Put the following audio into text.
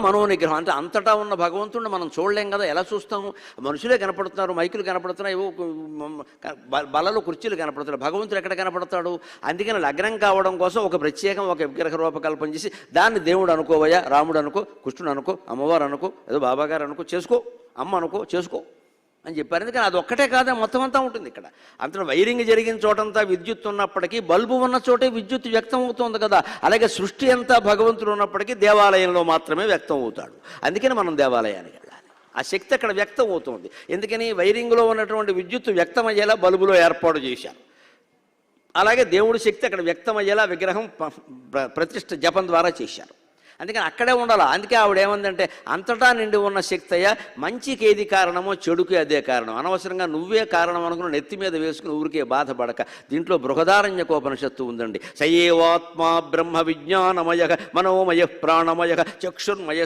మనోనిగ్రహం అంటే అంతటా ఉన్న భగవంతుడిని మనం చూడలేం కదా, ఎలా చూస్తాము? మనుషులే కనపడుతున్నారు, మైకులు కనపడుతున్నాయి, ఏవో బలలో కుర్చీలు కనపడుతున్నాయి, భగవంతుడు ఎక్కడ కనపడతాడు? అందుకని లగ్నం కావడం కోసం ఒక ప్రత్యేకం ఒక విగ్రహ రూపకల్పన చేసి దాన్ని దేవుడు అనుకోవయ్యా, రాముడు అనుకో, కృష్ణుడు అనుకో, అమ్మవారు అనుకో, ఏదో బాబాగారు అనుకో, చేసుకో, అమ్మ అనుకో, చేసుకో అని చెప్పారు. ఎందుకని అది ఒక్కటే కాదా, మొత్తం అంతా ఉంటుంది ఇక్కడ. అంత వైరింగ్ జరిగిన చోటంతా విద్యుత్ ఉన్నప్పటికీ బల్బు ఉన్న చోటే విద్యుత్ వ్యక్తం అవుతుంది కదా. అలాగే సృష్టి అంతా భగవంతుడు ఉన్నప్పటికీ దేవాలయంలో మాత్రమే వ్యక్తం అవుతాడు. అందుకని మనం దేవాలయానికి వెళ్ళాలి. ఆ శక్తి అక్కడ వ్యక్తం అవుతుంది. ఎందుకని వైరింగ్లో ఉన్నటువంటి విద్యుత్ వ్యక్తమయ్యేలా బల్బులో ఏర్పాటు చేశారు. అలాగే దేవుడి శక్తి అక్కడ వ్యక్తమయ్యేలా విగ్రహం ప్రతిష్ఠ జపం ద్వారా చేశారు. అందుకని అక్కడే ఉండాలి. అందుకే ఆవిడ ఏమందంటే, అంతటా నిండి ఉన్న శక్తి అయ్యా, మంచికి ఏది కారణమో చెడుకి అదే కారణం. అనవసరంగా నువ్వే కారణం అనుకుని నెత్తి మీద వేసుకుని ఊరికే బాధపడక. దీంట్లో బృహదారణ్యకోపనిషత్తు ఉందండి. సయేవాత్మా బ్రహ్మ విజ్ఞానమయ మనోమయ ప్రాణమయ చక్షుర్మయ